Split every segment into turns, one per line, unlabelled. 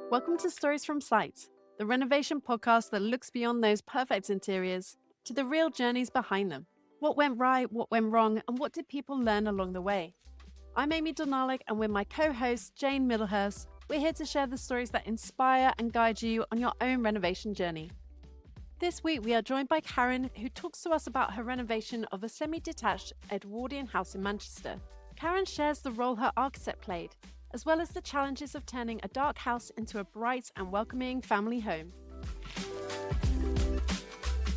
Welcome to Stories from Sight, the renovation podcast that looks beyond those perfect interiors to the real journeys behind them. What went right, what went wrong, and what did people learn along the way? I'm Amy Donalik, and with my co-host Jane Middlehurst, we're here to share the stories that inspire and guide you on your own renovation journey. This week, we are joined by Karen, who talks to us about her renovation of a semi-detached Edwardian house in Manchester. Karen shares the role her architect played, as well as the challenges of turning a dark house into a bright and welcoming family home.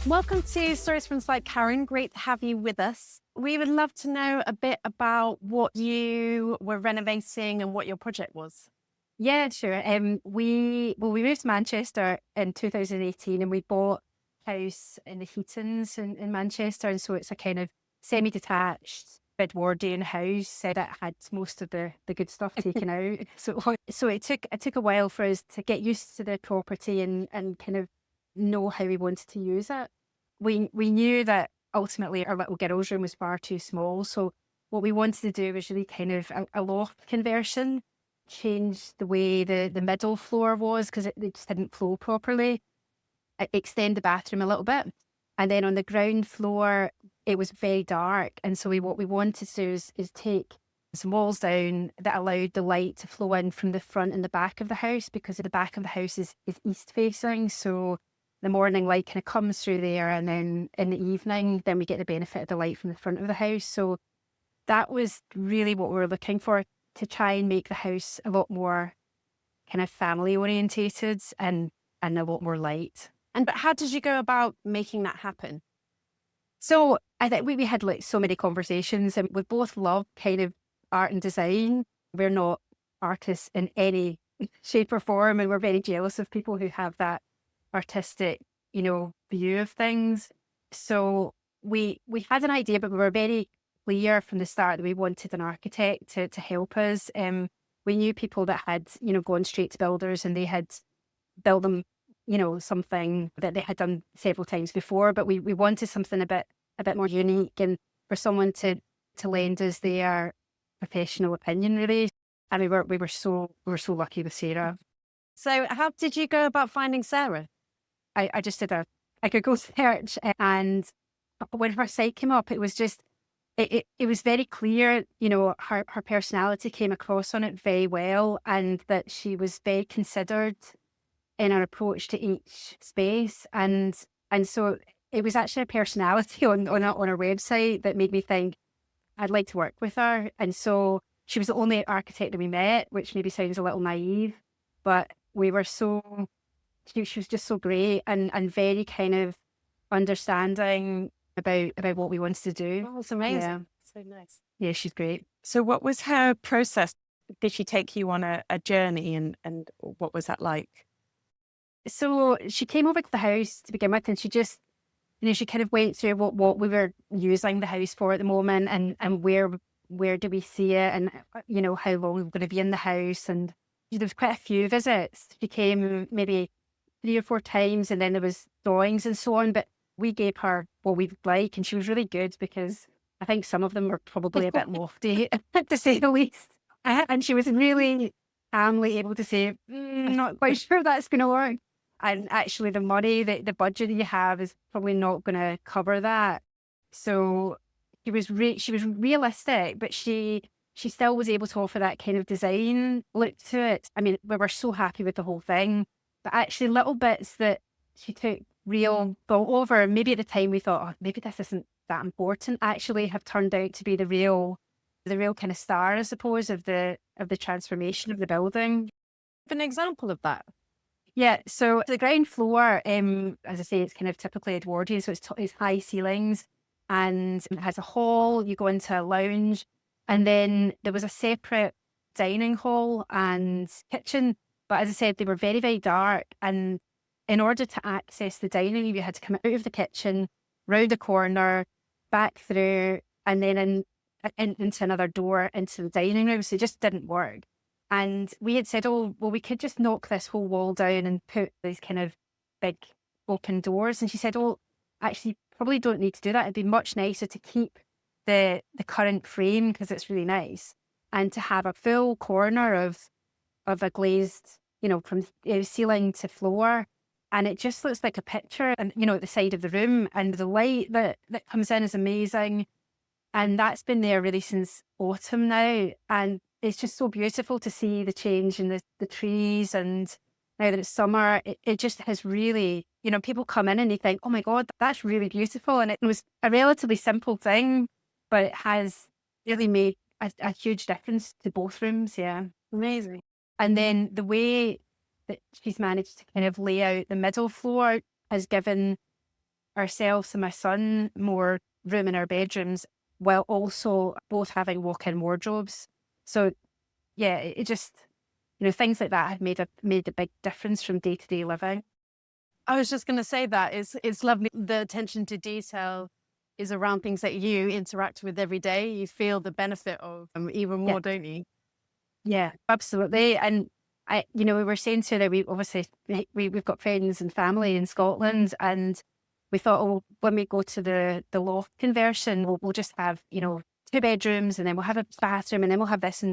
Welcome to Stories from Sight, Karen. Great to have you with us. We would love to know a bit about what you were renovating and what your project was.
Yeah, sure. We moved to Manchester in 2018, and we bought a house in the Heatons in Manchester, and so it's a kind of semi-detached Edwardian house that had most of the good stuff taken out. So it took a while for us to get used to the property and kind of know how we wanted to use it. We knew that ultimately our little girl's room was far too small, so what we wanted to do was really kind of a loft conversion, change the way the middle floor was because it just didn't flow properly, extend the bathroom a little bit. And then on the ground floor, it was very dark. And so what we wanted to do is take some walls down that allowed the light to flow in from the front and the back of the house, because the back of the house is east facing. So the morning light kind of comes through there, and then in the evening, then we get the benefit of the light from the front of the house. So that was really what we were looking for, to try and make the house a lot more kind of family orientated and a lot more light.
But how did you go about making that happen?
So I think we had like so many conversations, and we both love kind of art and design. We're not artists in any shape or form, and we're very jealous of people who have that artistic, view of things. So we had an idea, but we were very clear from the start that we wanted an architect to help us. We knew people that had, gone straight to builders, and they had built them, something that they had done several times before, but we wanted something a bit more unique, and for someone to lend us their professional opinion, really. And we were so lucky with Sarah.
So how did you go about finding Sarah?
I just did a Google search, and when her site came up, it was just it was very clear, her personality came across on it very well, and that she was very considered in her approach to each space. And so it was actually a personality on her website that made me think I'd like to work with her. And so she was the only architect that we met, which maybe sounds a little naive, but we were she was just so great and very kind of understanding about what we wanted to do.
Oh, it's amazing.
Yeah.
So nice.
Yeah, she's great.
So what was her process? Did she take you on a journey, and what was that like?
So she came over to the house to begin with, and she just, she kind of went through what we were using the house for at the moment, and where do we see it, and how long we're going to be in the house. And there was quite a few visits. She came maybe 3 or 4 times, and then there was drawings and so on. But we gave her what we'd like, and she was really good, because I think some of them were probably a bit lofty, to say the least. And she was really calmly able to say, not quite sure that's going to work. And actually the money, the budget that you have is probably not going to cover that. So she was realistic, but she still was able to offer that kind of design look to it. I mean, we were so happy with the whole thing, but actually little bits that she took real thought over, maybe at the time we thought, oh, maybe this isn't that important, actually have turned out to be the real kind of star, I suppose, of the transformation of the building.
An example of that.
Yeah, so the ground floor, as I say, it's kind of typically Edwardian, so it's high ceilings, and it has a hall. You go into a lounge, and then there was a separate dining hall and kitchen. But as I said, they were very, very dark, and in order to access the dining room, you had to come out of the kitchen, round the corner, back through, and then into another door into the dining room. So it just didn't work. And we had said, oh, well, we could just knock this whole wall down and put these kind of big open doors. And she said, oh, actually, probably don't need to do that. It'd be much nicer to keep the current frame, because it's really nice, and to have a full corner of a glazed from ceiling to floor. And it just looks like a picture and, at the side of the room. And the light that comes in is amazing. And that's been there really since autumn now. And it's just so beautiful to see the change in the trees. And now that it's summer, it just has really, people come in and they think, oh my God, that's really beautiful. And it was a relatively simple thing, but it has really made a huge difference to both rooms. Yeah.
Amazing.
And then the way that she's managed to kind of lay out the middle floor has given ourselves and my son more room in our bedrooms, while also both having walk-in wardrobes. So yeah, it just, things like that have made a big difference from day-to-day living.
I was just going to say that it's lovely. The attention to detail is around things that you interact with every day. You feel the benefit of even more, don't you?
Yeah, absolutely. And we were saying to her that we obviously we've got friends and family in Scotland, and we thought, oh, when we go to the loft conversion, we'll just have 2 bedrooms, and then we'll have a bathroom, and then we'll have this.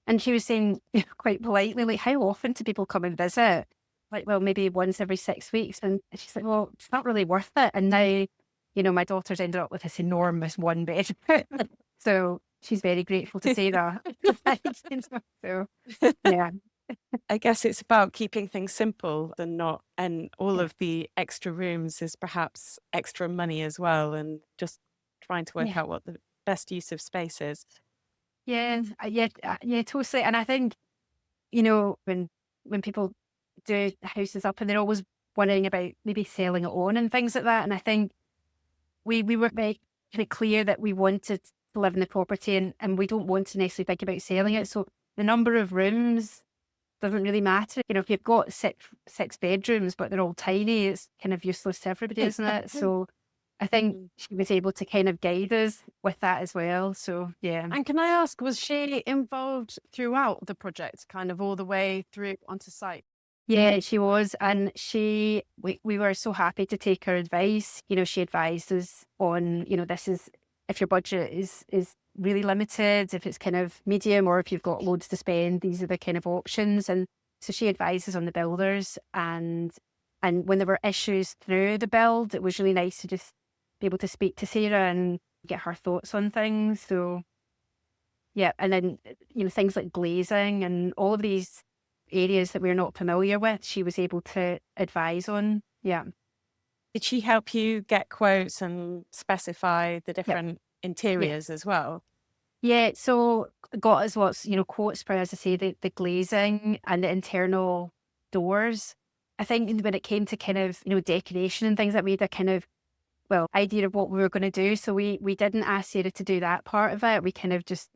And she was saying quite politely, like, how often do people come and visit? Like, well, maybe once every 6 weeks. And she's like, well, it's not really worth it. And now, my daughter's ended up with this enormous 1 bedroom. So she's very grateful to say that. So, yeah.
I guess it's about keeping things simple and all of the extra rooms is perhaps extra money as well, and just trying to work out what the best use of space is.
Yeah, totally. And I think, when people do houses up and they're always wondering about maybe selling it on and things like that. And I think we were very kind of clear that we wanted to live in the property, and we don't want to necessarily think about selling it. So the number of rooms doesn't really matter. If you've got six bedrooms, but they're all tiny, it's kind of useless to everybody, isn't it? So I think she was able to kind of guide us with that as well. So, yeah.
And can I ask, was she involved throughout the project, kind of all the way through onto site?
Yeah, she was. And we were so happy to take her advice. She advised us on, this is, if your budget is really limited, if it's kind of medium, or if you've got loads to spend, these are the kind of options. And so she advises on the builders. And when there were issues through the build, it was really nice to just be able to speak to Sarah and get her thoughts on things. So yeah, and then things like glazing and all of these areas that we're not familiar with, she was able to advise on. Yeah.
Did she help you get quotes and specify the different interiors as well?
Yeah, so got us lots, quotes for, as I say, the glazing and the internal doors. I think when it came to kind of, decoration and things, that we had a kind of, idea of what we were going to do. So we didn't ask Sarah to do that part of it. We kind of just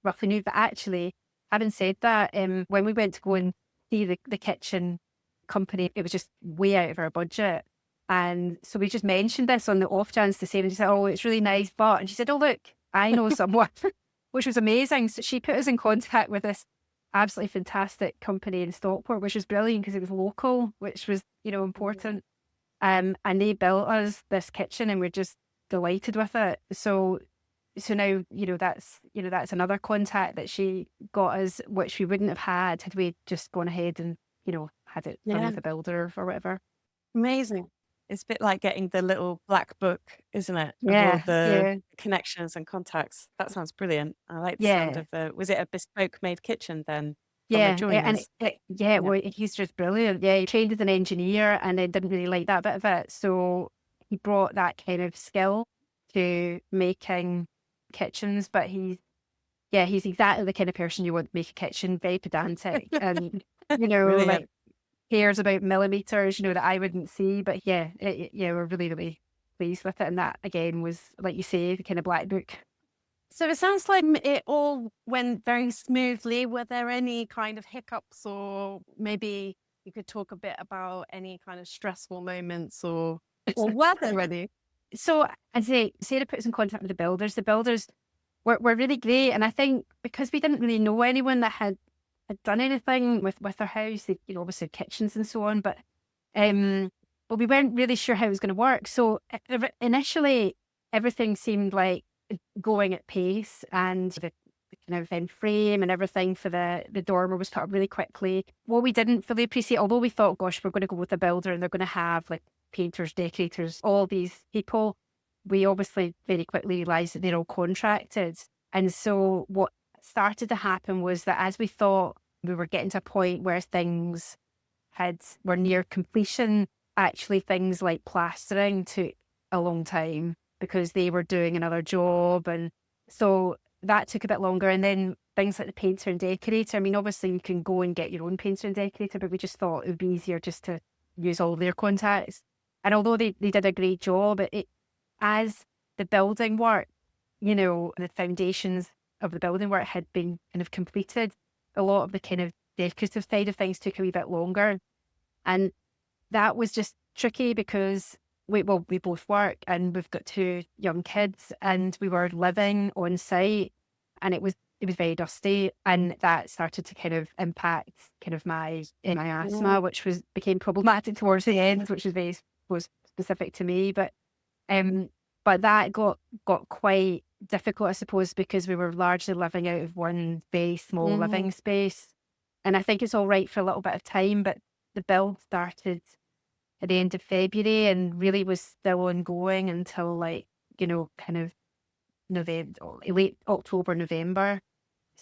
roughly knew. But actually, having said that, when we went to go and see the kitchen company, it was just way out of our budget. And so we just mentioned this on the off chance to Sarah, and she said, oh, it's really nice, but, and she said, oh, look, I know someone, which was amazing. So she put us in contact with this absolutely fantastic company in Stockport, which was brilliant because it was local, which was, important. And they built us this kitchen, and we're just delighted with it. So now, that's another contact that she got us, which we wouldn't have had we just gone ahead and, had it done with a builder or whatever.
Amazing.
It's a bit like getting the little black book, isn't it?
Yeah,
Of all the connections and contacts. That sounds brilliant. I like the sound of was it a bespoke made kitchen then?
Well, he's just brilliant. Yeah, he trained as an engineer and then didn't really like that bit of it. So he brought that kind of skill to making kitchens, but he's exactly the kind of person you want to make a kitchen, very pedantic and, like cares about millimeters, that I wouldn't see. But we're really, really pleased with it. And that, again, was, like you say, the kind of black book.
So it sounds like it all went very smoothly. Were there any kind of hiccups, or maybe you could talk a bit about any kind of stressful moments, or were there any?
So I'd say Sarah put us in contact with the builders. The builders were really great. And I think because we didn't really know anyone that had done anything with our house, they, obviously kitchens and so on, but we weren't really sure how it was going to work. So initially everything seemed like going at pace, and kind of frame and everything for the dormer was put up really quickly. What we didn't fully appreciate, although we thought, gosh, we're going to go with a builder and they're going to have like painters, decorators, all these people, we obviously very quickly realised that they're all contracted. And so what started to happen was that as we thought we were getting to a point where things were near completion, actually things like plastering took a long time because they were doing another job. And so that took a bit longer. And then things like the painter and decorator, I mean, obviously you can go and get your own painter and decorator, but we just thought it would be easier just to use all their contacts. And although they did a great job, as the building work, the foundations of the building work had been kind of completed, a lot of the kind of decorative side of things took a wee bit longer. And that was just tricky because we both work and we've got 2 young kids and we were living on site and it was very dusty, and that started to kind of impact kind of my asthma, which became problematic towards the end, which was specific to me. But that got quite difficult, I suppose, because we were largely living out of one very small living space. And I think it's all right for a little bit of time, but the build started at the end of February and really was still ongoing until kind of late October, November.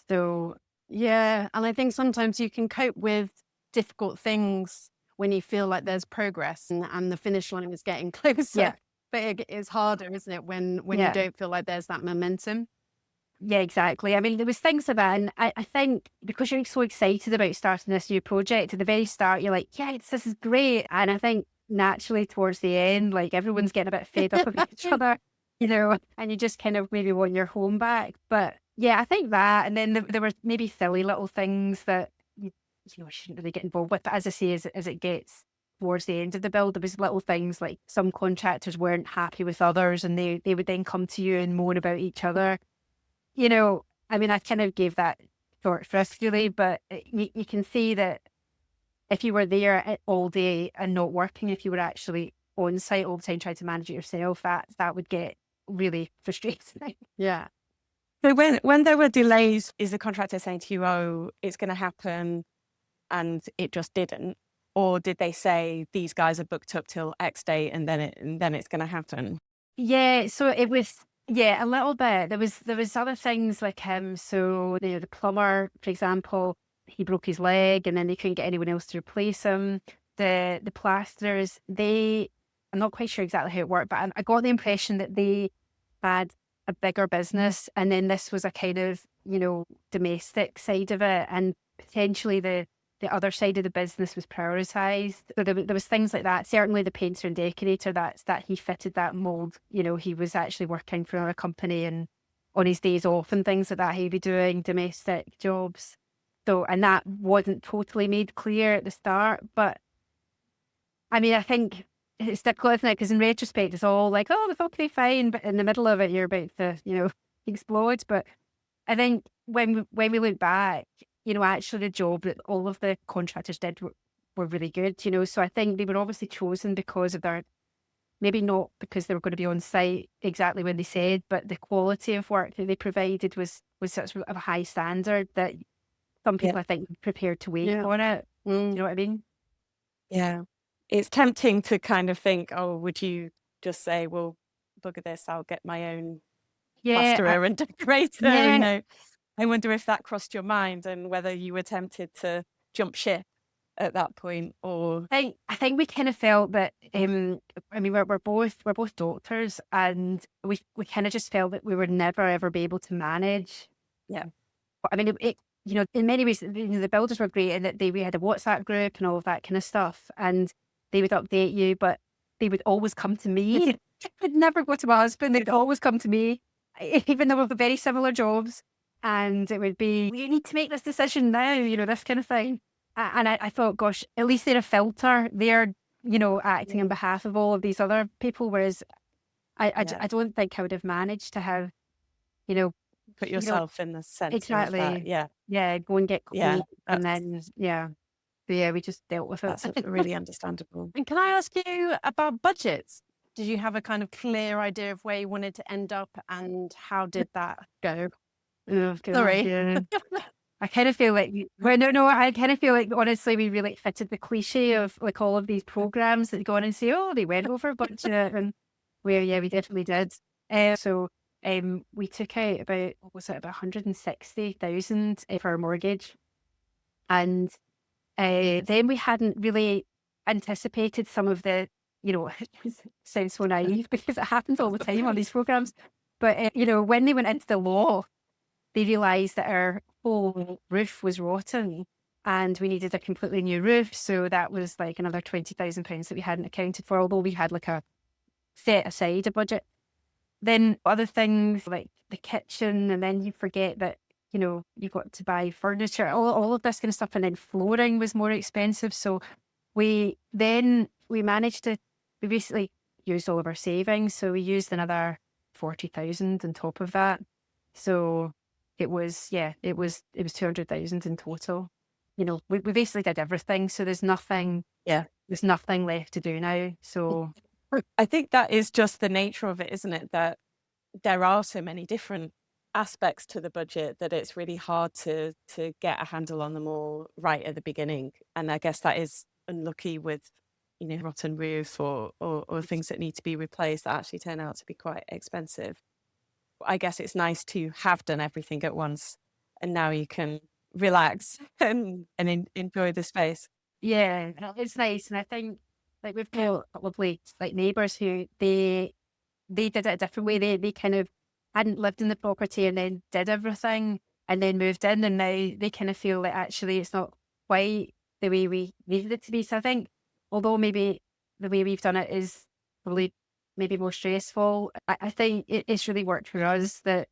So
yeah, and I think sometimes you can cope with difficult things when you feel like there's progress and the finish line is getting closer.
Yeah.
But it is harder, isn't it, when
Yeah.
you don't feel like there's that momentum?
Yeah, exactly. I mean, there was things like that. And I think because you're so excited about starting this new project, at the very start, you're like, yeah, this is great. And I think naturally towards the end, like everyone's getting a bit fed up with each other, and you just kind of maybe want your home back. But yeah, I think that. And then there were maybe silly little things that, shouldn't really get involved with. But as I say, as it gets towards the end of the build, there was little things like some contractors weren't happy with others and they would then come to you and moan about each other. I mean, I kind of gave that short shrift really, but you can see that if you were there all day and not working, if you were actually on site all the time trying to manage it yourself, that would get really frustrating.
Yeah.
So when there were delays, is the contractor saying to you, oh, it's going to happen, and it just didn't? Or did they say these guys are booked up till X date and then it's going to happen?
Yeah, so it was, yeah, a little bit. There was other things like so the plumber, for example, he broke his leg and then they couldn't get anyone else to replace him. The plasterers, I'm not quite sure exactly how it worked, but I got the impression that they had a bigger business and then this was a kind of, domestic side of it, and potentially the other side of the business was prioritised. So there was things like that. Certainly the painter and decorator, that he fitted that mould. He was actually working for another company and on his days off and things like that, he'd be doing domestic jobs. So, and that wasn't totally made clear at the start. But I mean, I think it's difficult, isn't it? Because in retrospect, it's all like, oh, it's okay, fine. But in the middle of it, you're about to, explode. But I think when we look back, actually the job that all of the contractors did were really good, So I think they were obviously chosen because of maybe not because they were going to be on site exactly when they said, but the quality of work that they provided was such of a high standard that some people, I think, were prepared to wait on it. You know what I mean?
Yeah. It's tempting to kind of think, oh, would you just say, well, look at this, I'll get my own plasterer and decorator, I wonder if that crossed your mind and whether you were tempted to jump ship at that point, or
I think we kind of felt that. I mean, we're both doctors, and we kind of just felt that we would never ever be able to manage.
Yeah,
but I mean, in many ways, the builders were great, and that we had a WhatsApp group and all of that kind of stuff, and they would update you, but they would always come to me. They would never go to my husband. They'd always come to me, even though we have very similar jobs. And it would be, you need to make this decision now, this kind of thing. And I thought, gosh, at least they're a filter. They're, acting on behalf of all of these other people. Whereas I don't think I would have managed to have,
put yourself in the center.
Exactly.
Of that. Yeah.
Yeah. Go and get clean.
Yeah.
And then, yeah. But yeah, we just dealt with it.
That's really understandable.
And can I ask you about budgets? Did you have a kind of clear idea of where you wanted to end up and how did that go?
Oh, God,
Sorry.
yeah. I kind of feel like, no, I kind of feel like honestly we really fitted the cliche of like all of these programs that go on and say, oh, they went over budget, and yeah, we definitely did. We took out about, what was it, about 160,000 for our mortgage, and then we hadn't really anticipated some of the, it sounds so naive because it happens all the time on these programs, but when they went into the law, they realised that our whole roof was rotten and we needed a completely new roof. So that was like another £20,000 that we hadn't accounted for, although we had like a set aside a budget. Then other things like the kitchen, and then you forget that, you've got to buy furniture, all of this kind of stuff. And then flooring was more expensive. So we basically used all of our savings. So we used another 40,000 on top of that. So it was 200,000 in total. We basically did everything. So there's nothing left to do now. So
I think that is just the nature of it, isn't it? That there are so many different aspects to the budget that it's really hard to get a handle on them all right at the beginning. And I guess that is unlucky with, rotten roofs or things that need to be replaced that actually turn out to be quite expensive. I guess it's nice to have done everything at once, and now you can relax and enjoy the space.
yeah, it's nice. And I think like we've got lovely like neighbours who they did it a different way. They kind of hadn't lived in the property and then did everything and then moved in, and now they kind of feel like actually it's not quite the way we needed it to be. So I think although maybe the way we've done it is probably maybe more stressful, I think it's really worked for us that,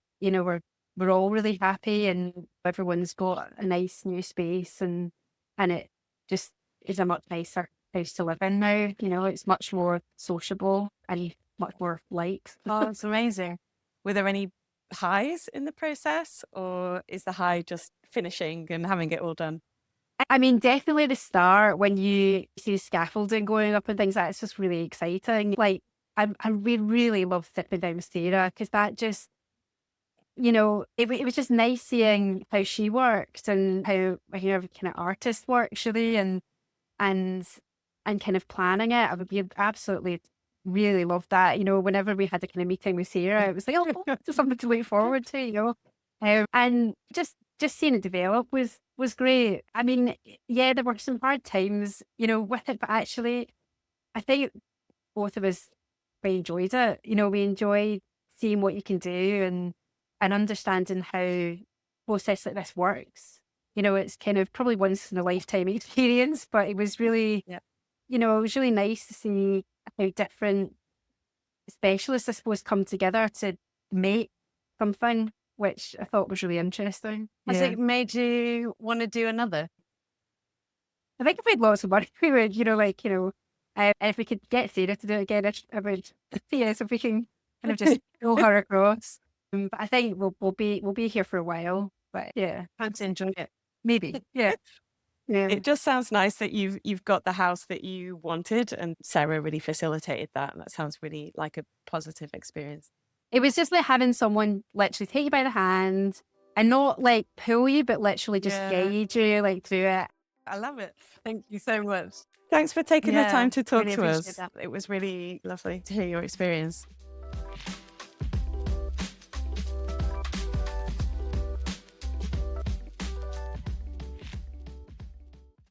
we're all really happy and everyone's got a nice new space, and it just is a much nicer house to live in now. It's much more sociable and much more liked.
Oh, it's amazing. Were there any highs in the process, or is the high just finishing and having it all done?
I mean, definitely the start when you see the scaffolding going up and things like that, it's just really exciting. Like, we really love stepping down with Sarah because that just, it was just nice seeing how she works and how kind of artist works really, and and kind of planning it. We absolutely really loved that. Whenever we had a kind of meeting with Sarah, it was like, oh, just something to look forward to. And just seeing it develop was great. I mean, yeah, there were some hard times, with it, but actually, I think both of us we enjoyed it. We enjoyed seeing what you can do and understanding how a process like this works. It's kind of probably once in a lifetime experience, but it was really, it was really nice to see how different specialists, I suppose, come together to make something, which I thought was really interesting.
Has it made you want to do another?
I think if we had lots of money, we would, and if we could get Sarah to do it again, I would, yes, if we can kind of just pull her across. But I think we'll be here for a while. But yeah,
Time to enjoy it.
maybe, yeah. Yeah.
It just sounds nice that you've got the house that you wanted, and Sarah really facilitated that. And that sounds really like a positive experience.
It was just like having someone literally take you by the hand and not like pull you, but literally just guide you like through it.
I love it. Thank you so much.
Thanks for taking the
Yeah,
time to talk
really
to
appreciate
us.
that.
It was really lovely to hear your experience.